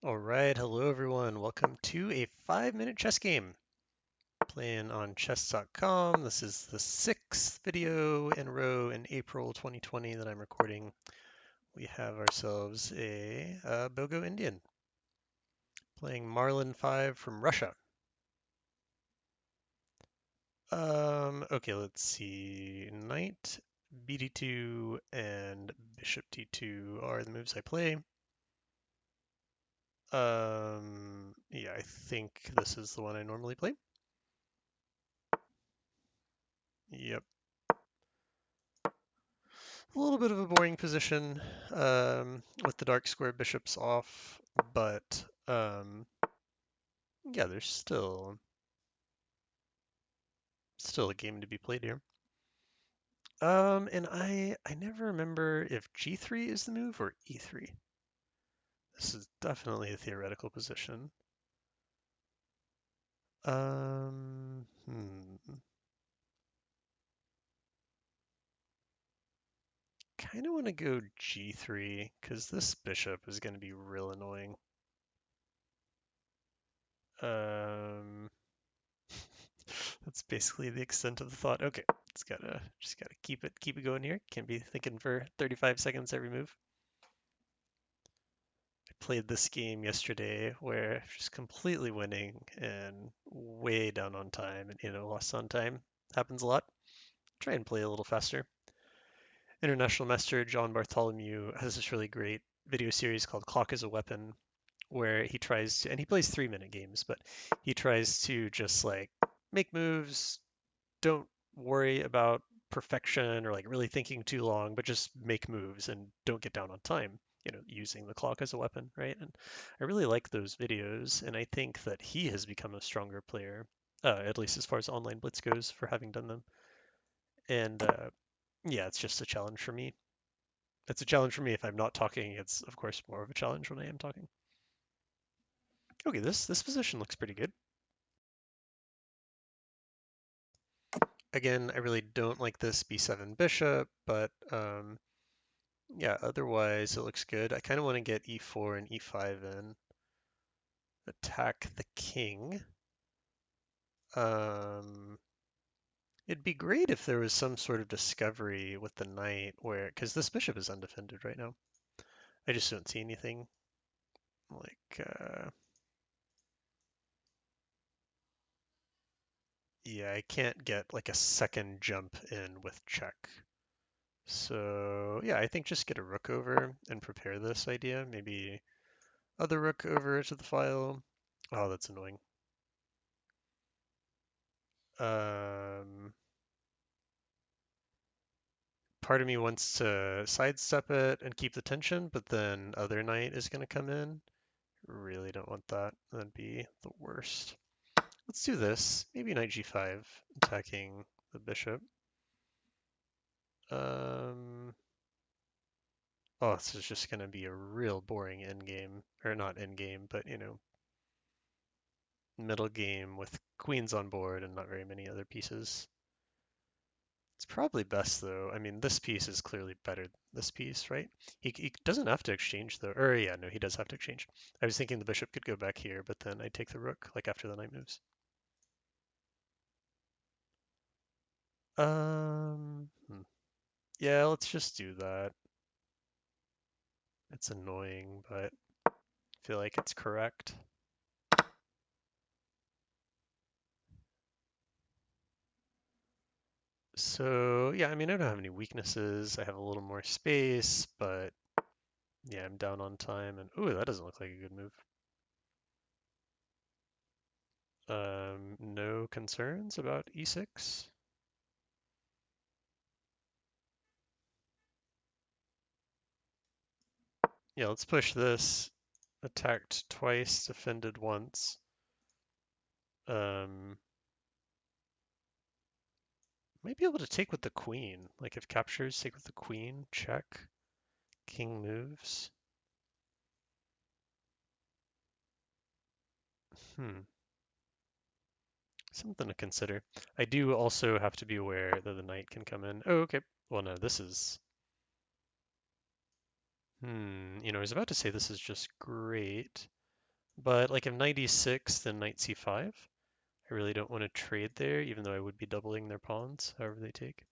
All right, hello everyone. Welcome to a 5-minute chess game. Playing on chess.com. This is the 6th video in a row in April 2020 that I'm recording. We have ourselves a Bogo-Indian playing marlen5 from Russia. Okay, let's see. Knight, bd2, and bishop d2 are the moves I play. Yeah, I think this is the one I normally play. Yep. A little bit of a boring position with the dark square bishops off, but yeah, there's still a game to be played here. And I never remember if g3 is the move or e3. This is definitely a theoretical position. Um, hmm. Kind of want to go g3 because this bishop is going to be real annoying. Um, That's basically the extent of the thought. Okay, just gotta keep it going here. Can't be thinking for 35 seconds every move. I played this game yesterday where just completely winning and way down on time and lost on time. Happens a lot. Try and play a little faster. International Master John Bartholomew has this really great video series called Clock is a Weapon, where he tries to, and he plays 3-minute games, but he tries to just like make moves, don't worry about perfection or like really thinking too long, but just make moves and don't get down on time, using the clock as a weapon, right? And I really like those videos, and I think that he has become a stronger player, at least as far as online Blitz goes, for having done them. And yeah, it's just a challenge for me. It's a challenge for me if I'm not talking. It's of course more of a challenge when I am talking. Okay, this position looks pretty good. Again, I really don't like this b7 bishop, but yeah, otherwise it looks good. I kind of want to get e4 and e5 in. Attack the king. Um, it'd be great if there was some sort of discovery with the knight where, because this bishop is undefended right now. I just don't see anything like, yeah, I can't get like a second jump in with check. So yeah, I think just get a rook over and prepare this idea. Maybe other rook over to the file. Oh, that's annoying. Um, Part of me wants to sidestep it and keep the tension, but then other knight is going to come in. Really don't want that. That'd be the worst. Let's do this. Maybe knight g5, attacking the bishop. Oh, this is just going to be a real boring endgame. Or not endgame, but, middle game with queens on board and not very many other pieces. It's probably best though. I mean, this piece is clearly better than this piece, right? He doesn't have to exchange though. Or yeah, no, he does have to exchange. I was thinking the bishop could go back here, but then I'd take the rook, like after the knight moves. Yeah, let's just do that. It's annoying, but I feel like it's correct. So yeah, I mean, I don't have any weaknesses. I have a little more space, but yeah, I'm down on time. And ooh, that doesn't look like a good move. No concerns about e6. Yeah, let's push this. Attacked twice, defended once. Might be able to take with the queen. Like if captures, take with the queen, check. King moves. Something to consider. I do also have to be aware that the knight can come in. Oh, okay. Well, no, this is... I was about to say this is just great. But like if knight e6, then knight c5. I really don't want to trade there, even though I would be doubling their pawns, however they take.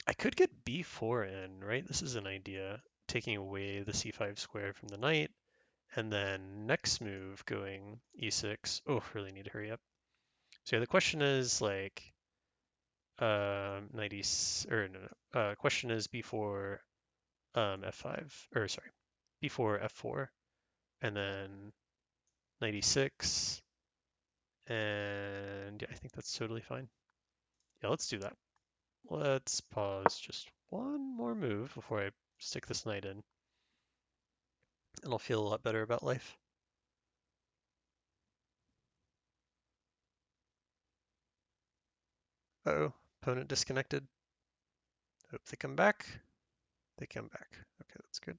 I could get b4 in, right? This is an idea, taking away the c5 square from the knight, and then next move going e6. Oh, really need to hurry up. So yeah, the question is like knight e or no, no. Question is b4 f5 or sorry, b4 f4, and then knight e6, and yeah, I think that's totally fine. Yeah, let's do that. Let's pause just one more move before I stick this knight in, and I'll feel a lot better about life. Uh-oh, opponent disconnected. Hope they come back. They come back. Okay, that's good.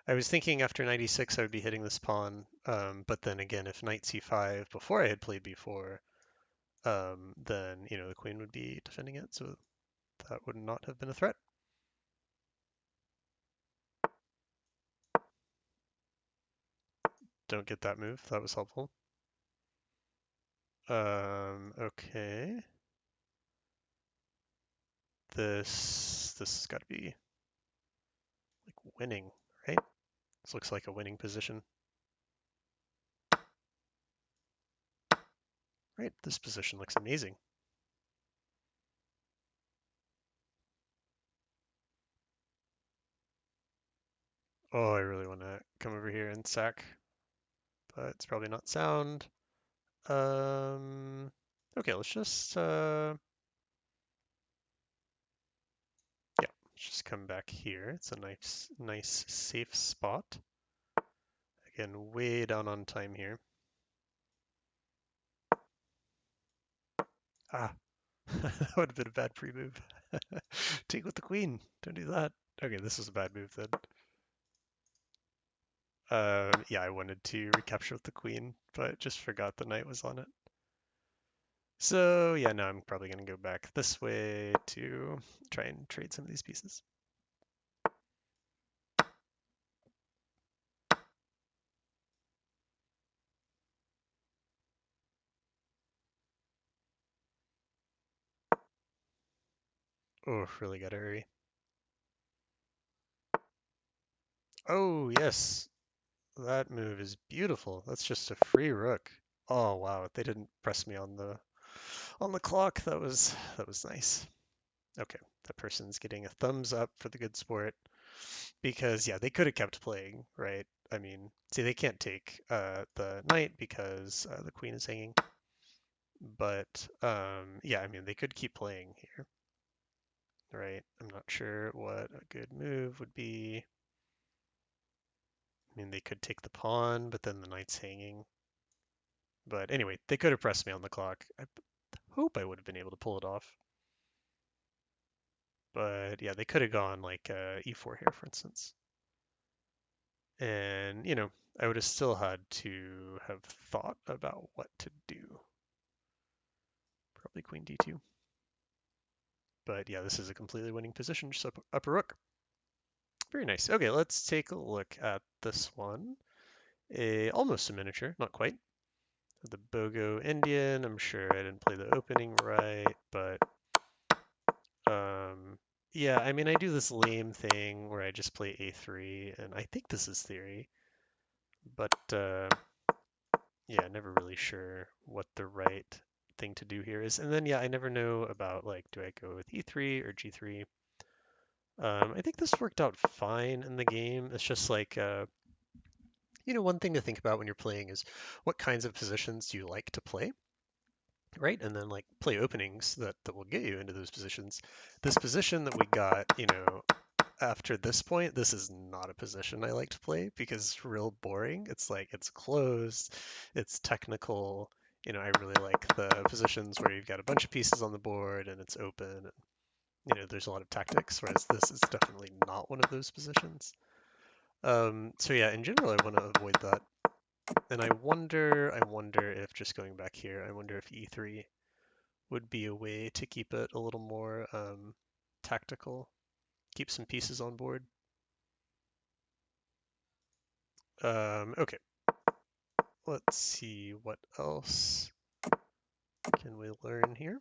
I was thinking after knight e6 I would be hitting this pawn, but then again, if knight c5 before I had played b4, then the queen would be defending it, so that would not have been a threat. Don't get that move. That was helpful. Okay. This has got to be like winning, right? This looks like a winning position. Right, this position looks amazing. Oh, I really want to come over here and sack, but it's probably not sound. Okay, let's just yeah, let's just come back here. It's a nice safe spot. Again, way down on time here. Ah, that would have been a bad pre-move. Take with the queen. Don't do that. Okay, this was a bad move then. Yeah, I wanted to recapture with the queen, but just forgot the knight was on it. So yeah, now I'm probably going to go back this way to try and trade some of these pieces. Oh, really gotta hurry. Oh, yes. That move is beautiful. That's just a free rook. Oh, wow. They didn't press me on the clock. That was nice. Okay, that person's getting a thumbs up for the good sport because yeah, they could have kept playing, right? I mean, see, they can't take the knight because the queen is hanging. But yeah, I mean, they could keep playing here, right? I'm not sure what a good move would be. I mean, they could take the pawn, but then the knight's hanging. But anyway, they could have pressed me on the clock. I hope I would have been able to pull it off. But yeah, they could have gone like e4 here, for instance. And, I would have still had to have thought about what to do. Probably queen d2. But yeah, this is a completely winning position, just up a rook. Very nice. Okay, let's take a look at this one. Almost a miniature, not quite. The Bogo-Indian. I'm sure I didn't play the opening right, but yeah, I mean, I do this lame thing where I just play a3, and I think this is theory, but yeah, never really sure what the right thing to do here is. And then yeah, I never know about like, do I go with e3 or g3? I think this worked out fine in the game. It's just like one thing to think about when you're playing is what kinds of positions do you like to play, right? And then like play openings that will get you into those positions. This position that we got, after this point, this is not a position I like to play because it's real boring. It's like it's closed, it's technical. I really like the positions where you've got a bunch of pieces on the board and it's open and there's a lot of tactics, whereas this is definitely not one of those positions. So yeah, in general, I want to avoid that. And I wonder if just going back here, I wonder if e3 would be a way to keep it a little more tactical, keep some pieces on board. Okay. let's see what else can we learn here.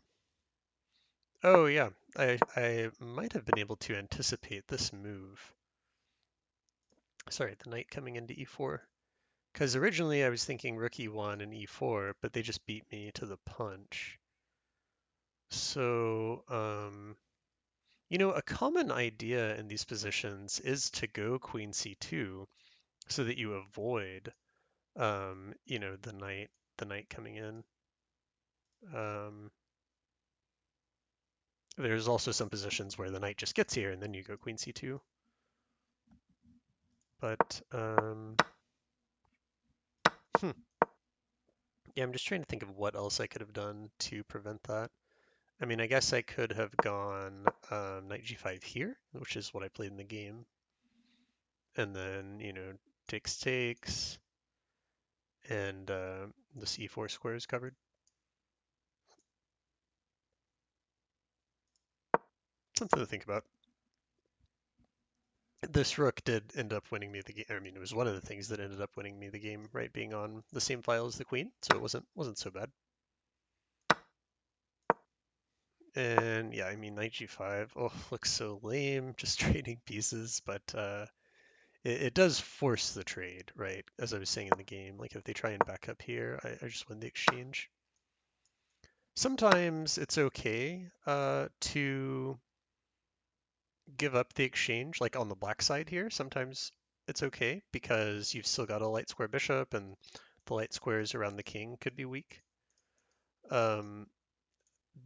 Oh yeah, I might have been able to anticipate this move. Sorry, the knight coming into e4. Because originally I was thinking rook e1 and e4, but they just beat me to the punch. So, a common idea in these positions is to go queen c2 so that you avoid, the knight coming in. There's also some positions where the knight just gets here and then you go queen c2. But, yeah, I'm just trying to think of what else I could have done to prevent that. I mean, I guess I could have gone knight g5 here, which is what I played in the game. And then, takes, and this e4 square is covered. Something to think about. This rook did end up winning me the game. I mean, it was one of the things that ended up winning me the game, right? Being on the same file as the queen, so it wasn't so bad. And yeah, I mean, knight g5. Oh, looks so lame, just trading pieces, but it does force the trade, right? As I was saying in the game, like if they try and back up here, I just win the exchange. Sometimes it's okay to give up the exchange, like on the black side here. Sometimes it's okay because you've still got a light square bishop and the light squares around the king could be weak. Um,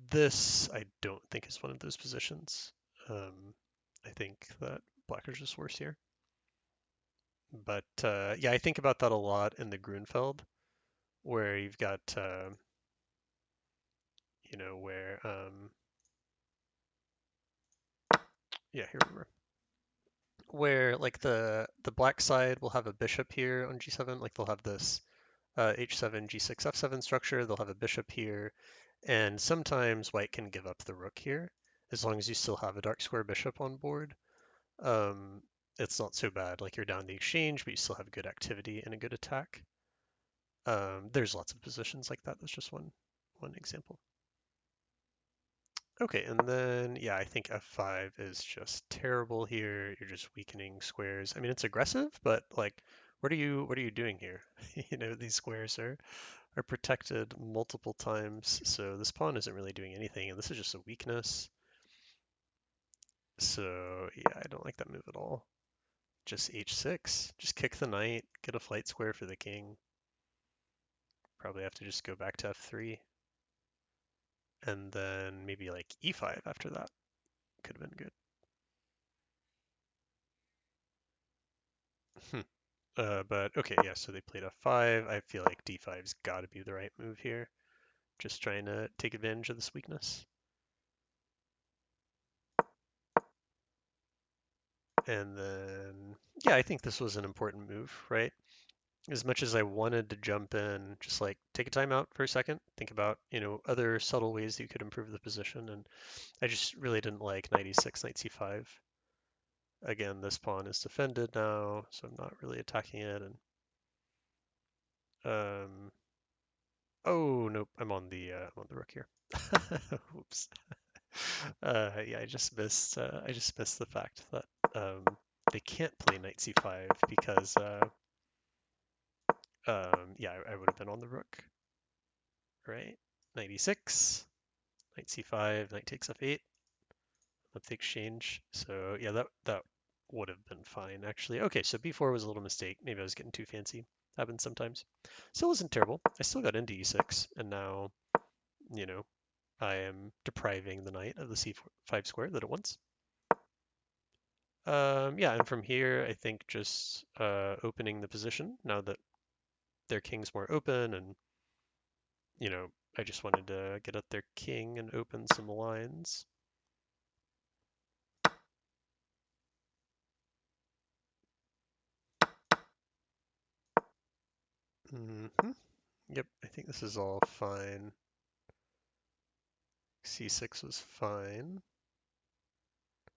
this I don't think is one of those positions. I think that black is just worse here. But yeah, I think about that a lot in the Grunfeld, where you've got, where, yeah, here we were, where like the black side will have a bishop here on g7, like they'll have this h7, g6, f7 structure. They'll have a bishop here, and sometimes white can give up the rook here, as long as you still have a dark square bishop on board. Um, it's not so bad. Like you're down the exchange, but you still have good activity and a good attack. There's lots of positions like that. That's just one example. Okay, and then yeah, I think f5 is just terrible here. You're just weakening squares. I mean, it's aggressive, but like, what are you doing here? These squares are protected multiple times, so this pawn isn't really doing anything, and this is just a weakness. So yeah, I don't like that move at all. Just h6, just kick the knight, get a flight square for the king. Probably have to just go back to f3, and then maybe like e5 after that. Could have been good. But okay, yeah, so they played f5. I feel like d5's got to be the right move here. Just trying to take advantage of this weakness. And then, yeah, I think this was an important move, right? As much as I wanted to jump in, just like take a time out for a second, think about, other subtle ways that you could improve the position. And I just really didn't like knight e6, knight c5. Again, this pawn is defended now, so I'm not really attacking it. And oh nope, I'm on the rook here. Oops. Yeah, I just missed the fact that they can't play knight c5 because yeah, I would have been on the rook, right? Knight e6, knight c5, knight takes f8, let the exchange. So yeah, that would have been fine actually. Okay, so b4 was a little mistake. Maybe I was getting too fancy. Happens sometimes. Still wasn't terrible. I still got into e6, and now, you know, I am depriving the knight of the c5 square that it wants. Yeah, and from here, I think just opening the position now that their king's more open, and I just wanted to get at their king and open some lines. Yep, I think this is all fine. C6 was fine.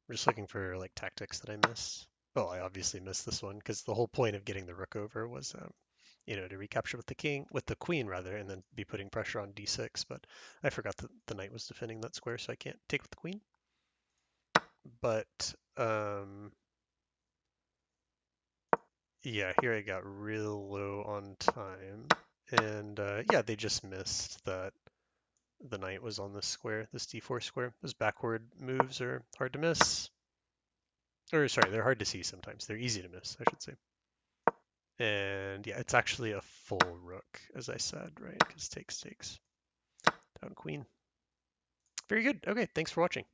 I'm just looking for like tactics that I missed. Well, I obviously missed this one because the whole point of getting the rook over was to recapture with the king, with the queen rather, and then be putting pressure on d6. But I forgot that the knight was defending that square, so I can't take with the queen. But yeah, here I got real low on time, and yeah, they just missed that the knight was on this square, this d4 square. Those backward moves are hard to miss. Or sorry, they're hard to see sometimes. They're easy to miss, I should say. And yeah, it's actually a full rook, as I said, right? Because takes. Down queen. Very good. Okay, thanks for watching.